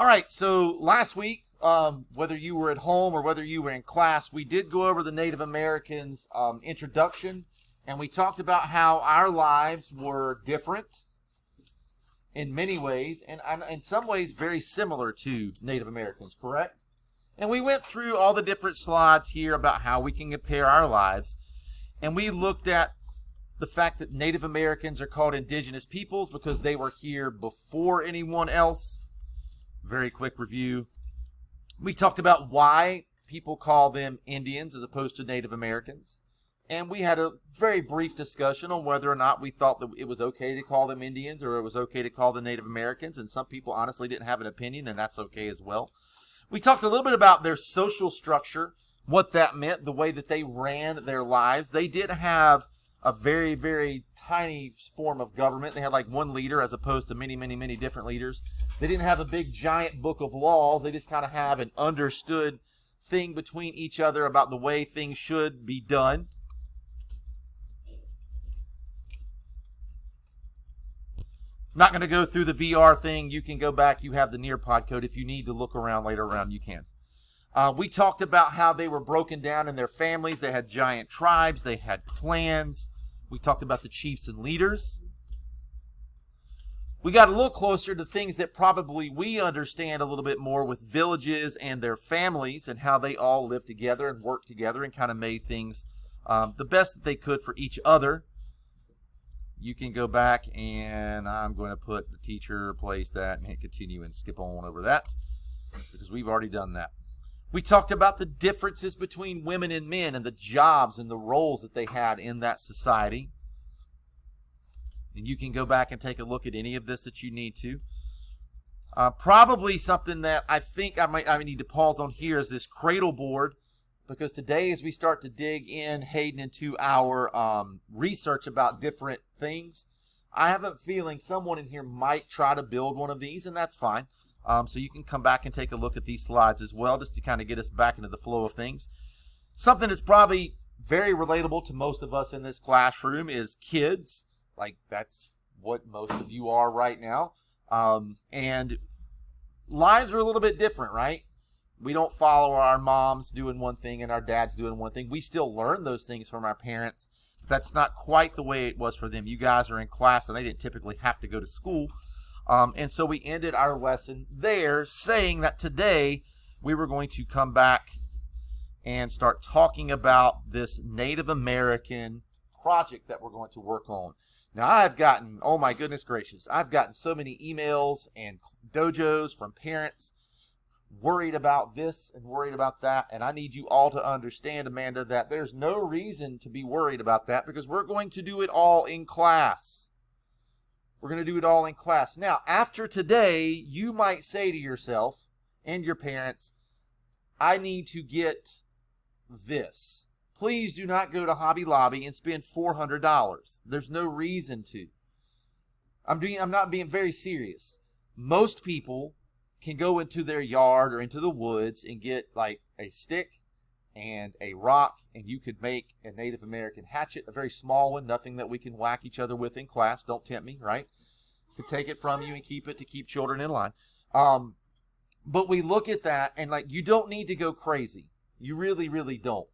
All right, so last week, whether you were at home or whether you were in class, we did go over the Native Americans introduction, and we talked about how our lives were different in many ways, and in some ways very similar to Native Americans, correct? And we went through all the different slides here about how we can compare our lives, and we looked at the fact that Native Americans are called indigenous peoples because they were here before anyone else. Very quick review. We talked about why people call them Indians as opposed to Native Americans. And we had a very brief discussion on whether or not we thought that it was okay to call them Indians or it was okay to call them Native Americans. And some people honestly didn't have an opinion, and that's okay as well. We talked a little bit about their social structure, what that meant, the way that they ran their lives. They did have a very, very tiny form of government. They had like one leader as opposed to many, many, many different leaders. They didn't have a big giant book of laws. They just kind of have an understood thing between each other about the way things should be done. I'm not going to go through the VR thing. You can go back. You have the Nearpod code. If you need to look around later around, you can. We talked about how they were broken down in their families. They had giant tribes. They had clans. We talked about the chiefs and leaders. We got a little closer to things that probably we understand a little bit more with villages and their families and how they all lived together and worked together and kind of made things the best that they could for each other. You can go back, and I'm going to put the teacher, place that, and hit continue and skip on over that because we've already done that. We talked about the differences between women and men and the jobs and the roles that they had in that society. And you can go back and take a look at any of this that you need to. Probably something that I think I might need to pause on here is this cradle board, because today as we start to dig in, Hayden, into our research about different things, I have a feeling someone in here might try to build one of these, and that's fine. So you can come back and take a look at these slides as well, just to kind of get us back into the flow of things. Something that's probably very relatable to most of us in this classroom is kids. Like, that's what most of you are right now. And lives are a little bit different, right? We don't follow our moms doing one thing and our dads doing one thing. We still learn those things from our parents. That's not quite the way it was for them. You guys are in class, and they didn't typically have to go to school. And so we ended our lesson there saying that today we were going to come back and start talking about this Native American project that we're going to work on. Now, I've gotten, oh my goodness gracious, I've gotten so many emails and dojos from parents worried about this and worried about that. And I need you all to understand, Amanda, that there's no reason to be worried about that because we're going to do it all in class. We're going to do it all in class. Now, after today, you might say to yourself and your parents, I need to get this. Please do not go to Hobby Lobby and spend $400. There's no reason to. I'm not being very serious. Most people can go into their yard or into the woods and get like a stick and a rock, and you could make a Native American hatchet, a very small one, nothing that we can whack each other with in class. Don't tempt me, right? Could take it from you and keep it to keep children in line. But we look at that and like, you don't need to go crazy. You really, really don't.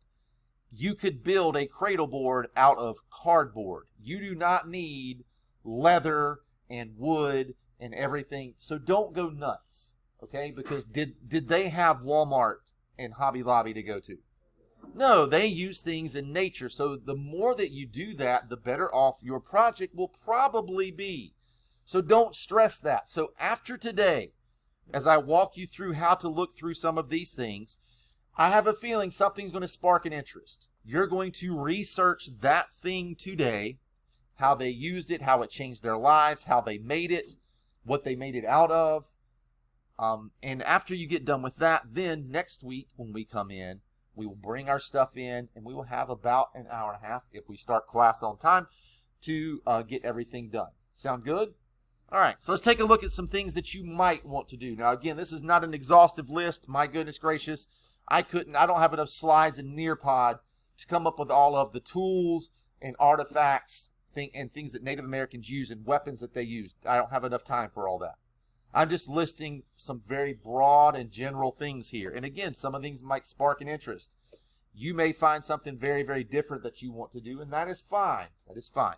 You could build a cradle board out of cardboard. You do not need leather and wood and everything. So don't go nuts, okay? Because did they have Walmart and Hobby Lobby to go to? No, they use things in nature. So the more that you do that, the better off your project will probably be. So don't stress that. So after today, as I walk you through how to look through some of these things, I have a feeling something's going to spark an interest. You're going to research that thing today, how they used it, how it changed their lives, how they made it, what they made it out of. And after you get done with that, then next week when we come in, we will bring our stuff in, and we will have about an hour and a half, if we start class on time, to get everything done. Sound good? All right, so let's take a look at some things that you might want to do. Now, again, this is not an exhaustive list. My goodness gracious, I don't have enough slides in Nearpod to come up with all of the tools and artifacts and things that Native Americans use and weapons that they used. I don't have enough time for all that. I'm just listing some very broad and general things here. And again, some of these might spark an interest. You may find something very, very different that you want to do, and that is fine. That is fine.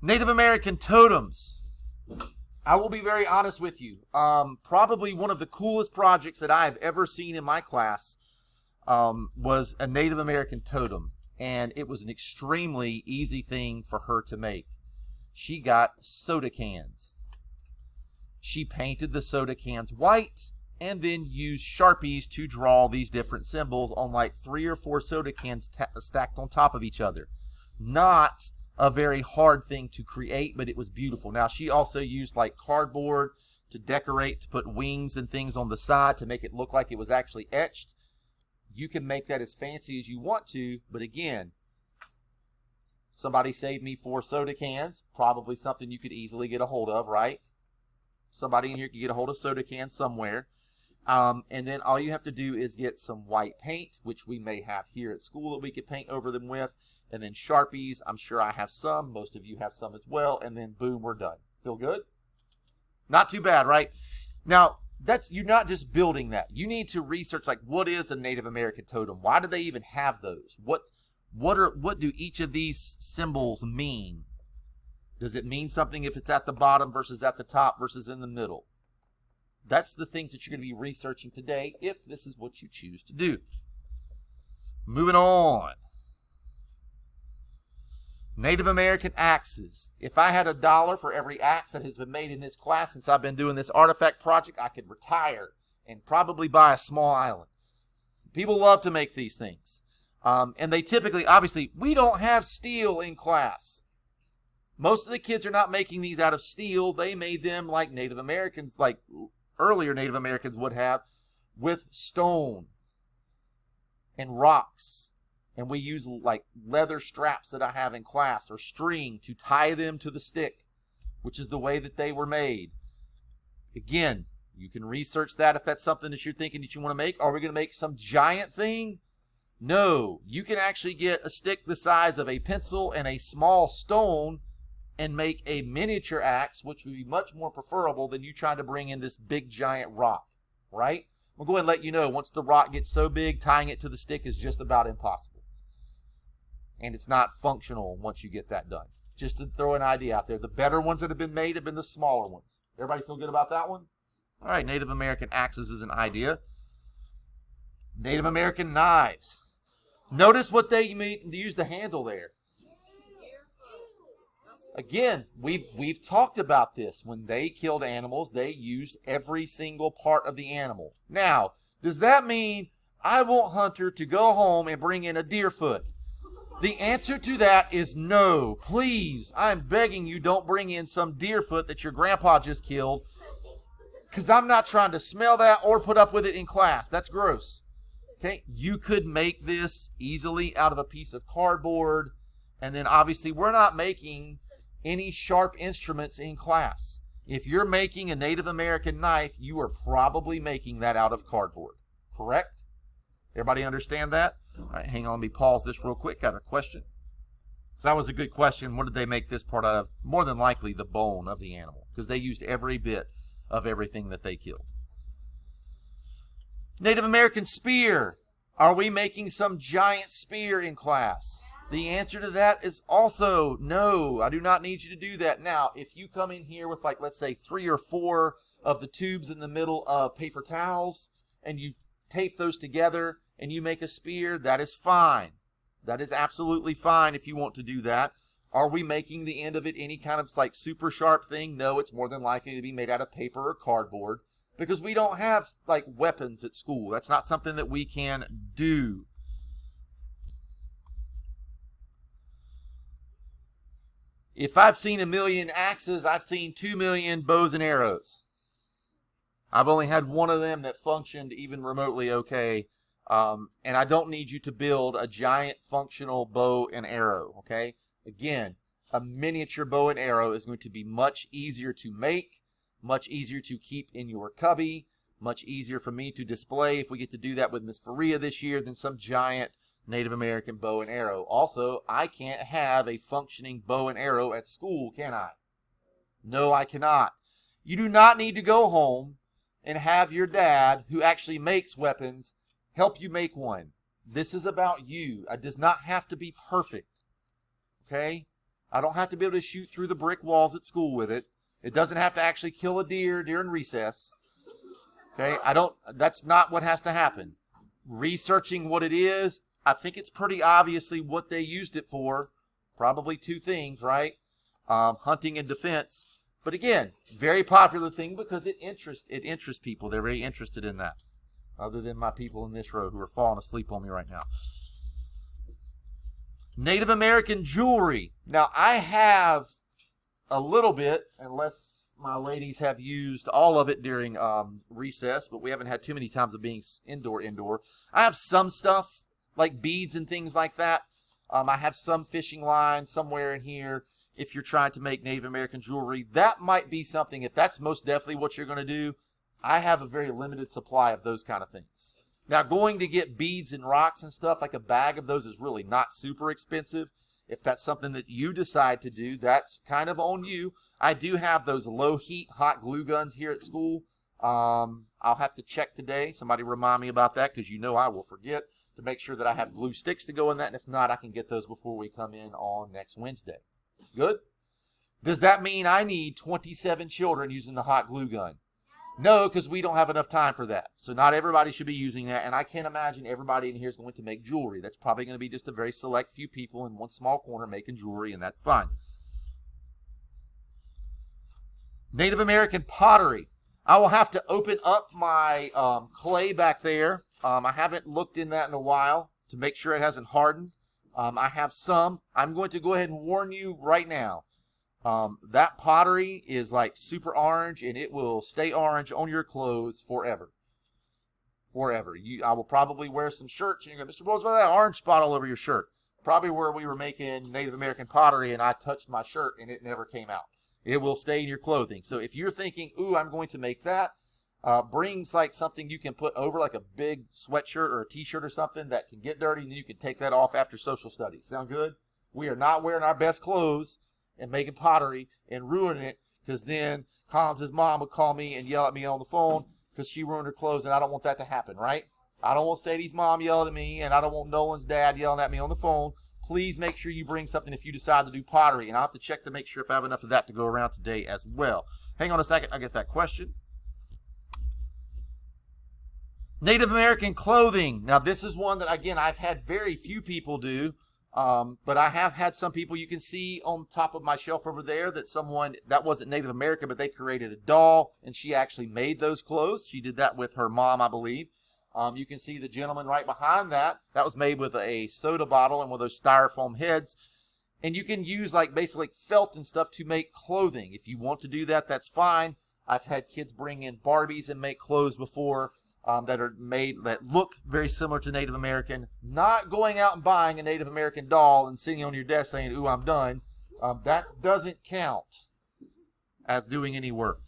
Native American totems. I will be very honest with you. Probably one of the coolest projects that I have ever seen in my class was a Native American totem. And it was an extremely easy thing for her to make. She got soda cans. She painted the soda cans white and then used Sharpies to draw these different symbols on like 3 or 4 soda cans stacked on top of each other. Not a very hard thing to create, but it was beautiful. Now, she also used like cardboard to decorate, to put wings and things on the side to make it look like it was actually etched. You can make that as fancy as you want to, but again, somebody saved me 4 soda cans, probably something you could easily get a hold of, right? Somebody in here could get a hold of soda cans somewhere. And then all you have to do is get some white paint, which we may have here at school that we could paint over them with, and then Sharpies. I'm sure I have some. Most of you have some as well, and then boom, we're done. Feel good? Not too bad, right? Now, you're not just building that. You need to research, like, what is a Native American totem? Why do they even have those? What do each of these symbols mean? Does it mean something if it's at the bottom versus at the top versus in the middle? That's the things that you're going to be researching today if this is what you choose to do. Moving on. Native American axes. If I had $1 for every axe that has been made in this class since I've been doing this artifact project, I could retire and probably buy a small island. People love to make these things. And they typically, obviously, we don't have steel in class. Most of the kids are not making these out of steel. They made them like Native Americans, like earlier Native Americans would have, with stone and rocks. And we use like leather straps that I have in class or string to tie them to the stick, which is the way that they were made. Again, you can research that if that's something that you're thinking that you want to make. Are we going to make some giant thing? No. You can actually get a stick the size of a pencil and a small stone and make a miniature axe, which would be much more preferable than you trying to bring in this big giant rock, right? I'll go ahead and let you know, once the rock gets so big, tying it to the stick is just about impossible. And it's not functional once you get that done. Just to throw an idea out there. The better ones that have been made have been the smaller ones. Everybody feel good about that one? All right, Native American axes is an idea. Native American knives. Notice what they use the handle there. Again, we've talked about this. When they killed animals, they used every single part of the animal. Now, does that mean I want Hunter to go home and bring in a deer foot? The answer to that is no. Please, I'm begging you, don't bring in some deer foot that your grandpa just killed, because I'm not trying to smell that or put up with it in class. That's gross. Okay, you could make this easily out of a piece of cardboard, and then obviously we're not making any sharp instruments in class. If you're making a Native American knife, you are probably making that out of cardboard. Correct? Everybody understand that? All right, hang on, let me pause this real quick. Got a question. So that was a good question. What did they make this part out of? More than likely the bone of the animal, because they used every bit of everything that they killed. Native American spear. Are we making some giant spear in class? The answer to that is also no. I do not need you to do that. Now, if you come in here with, like, let's say 3 or 4 of the tubes in the middle of paper towels and you tape those together and you make a spear, that is fine. That is absolutely fine if you want to do that. Are we making the end of it any kind of like super sharp thing? No, it's more than likely to be made out of paper or cardboard, because we don't have like weapons at school. That's not something that we can do. If I've seen 1 million axes, I've seen 2 million bows and arrows. I've only had one of them that functioned even remotely okay. And I don't need you to build a giant functional bow and arrow, okay? Again, a miniature bow and arrow is going to be much easier to make, much easier to keep in your cubby, much easier for me to display if we get to do that with Miss Faria this year than some giant Native American bow and arrow. Also, I can't have a functioning bow and arrow at school, can I? No, I cannot. You do not need to go home and have your dad, who actually makes weapons, help you make one. This is about you. It does not have to be perfect. Okay? I don't have to be able to shoot through the brick walls at school with it. It doesn't have to actually kill a deer during recess. Okay? That's not what has to happen. Researching what it is, I think it's pretty obviously what they used it for. Probably two things, right? Hunting and defense. But again, very popular thing because it interests people. They're very interested in that. Other than my people in this row who are falling asleep on me right now. Native American jewelry. Now, I have a little bit, unless my ladies have used all of it during recess, but we haven't had too many times of being indoor. I have some stuff, like beads and things like that. I have some fishing lines somewhere in here. If you're trying to make Native American jewelry, that might be something. If that's most definitely what you're going to do, I have a very limited supply of those kind of things. Now, going to get beads and rocks and stuff, like a bag of those, is really not super expensive. If that's something that you decide to do, that's kind of on you. I do have those low-heat hot glue guns here at school. I'll have to check today. Somebody remind me about that, because you know I will forget, to make sure that I have glue sticks to go in that. And if not, I can get those before we come in on next Wednesday. Good? Does that mean I need 27 children using the hot glue gun? No, because we don't have enough time for that. So not everybody should be using that. And I can't imagine everybody in here is going to make jewelry. That's probably going to be just a very select few people in one small corner making jewelry, and that's fine. Native American pottery. I will have to open up my clay back there. I haven't looked in that in a while to make sure it hasn't hardened. I have some. I'm going to go ahead and warn you right now. That pottery is like super orange, and it will stay orange on your clothes forever. Forever. I will probably wear some shirts, and you go, Mr. Bowles, what's that orange spot all over your shirt? Probably where we were making Native American pottery, and I touched my shirt, and it never came out. It will stay in your clothing. So if you're thinking, ooh, I'm going to make that, brings like something you can put over, like a big sweatshirt or a t-shirt or something that can get dirty, and then you can take that off after social studies. Sound good? We are not wearing our best clothes and making pottery and ruining it, because then Collins' mom would call me and yell at me on the phone because she ruined her clothes, and I don't want that to happen, right? I don't want Sadie's mom yelling at me, and I don't want Nolan's dad yelling at me on the phone. Please make sure you bring something if you decide to do pottery, and I'll have to check to make sure if I have enough of that to go around today as well. Hang on a second, I'll get that question. Native American clothing. Now, this is one that, again, I've had very few people do. But I have had some people, you can see on top of my shelf over there, that someone, that wasn't Native American, but they created a doll, and she actually made those clothes. She did that with her mom, I believe. You can see the gentleman right behind that. That was made with a soda bottle and one of those styrofoam heads. And you can use like basically felt and stuff to make clothing. If you want to do that, that's fine. I've had kids bring in Barbies and make clothes before. That are made, that look very similar to Native American. Not going out and buying a Native American doll and sitting on your desk saying, ooh, I'm done. That doesn't count as doing any work.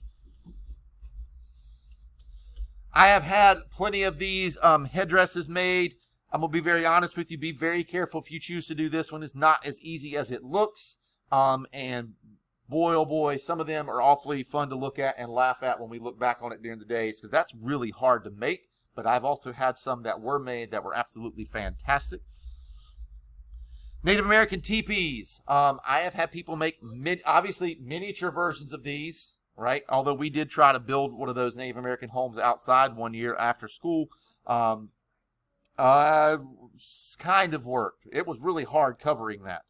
I have had plenty of these headdresses made. I'm going to be very honest with you. Be very careful if you choose to do this one. It's not as easy as it looks. And boy, oh boy, some of them are awfully fun to look at and laugh at when we look back on it during the days, because that's really hard to make. But I've also had some that were made that were absolutely fantastic. Native American teepees. I have had people make, obviously, miniature versions of these, right? Although we did try to build one of those Native American homes outside one year after school. Kind of worked. It was really hard covering that.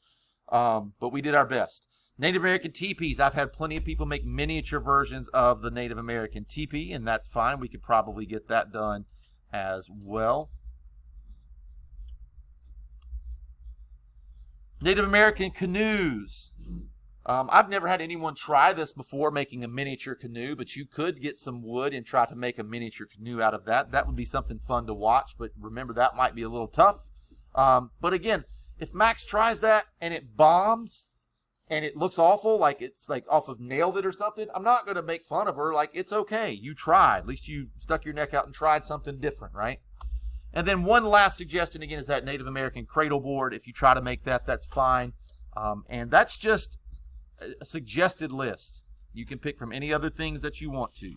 But we did our best. Native American teepees. I've had plenty of people make miniature versions of the Native American teepee, and that's fine. We could probably get that done as well. Native American canoes. I've never had anyone try this before, making a miniature canoe, but you could get some wood and try to make a miniature canoe out of that. That would be something fun to watch, but remember, that might be a little tough. But again, if Max tries that and it bombs, and it looks awful, like it's like off of Nailed It or something, I'm not going to make fun of her. Like, it's okay. You tried. At least you stuck your neck out and tried something different, right? And then one last suggestion, again, is that Native American cradle board. If you try to make that, that's fine. And that's just a suggested list. You can pick from any other things that you want to.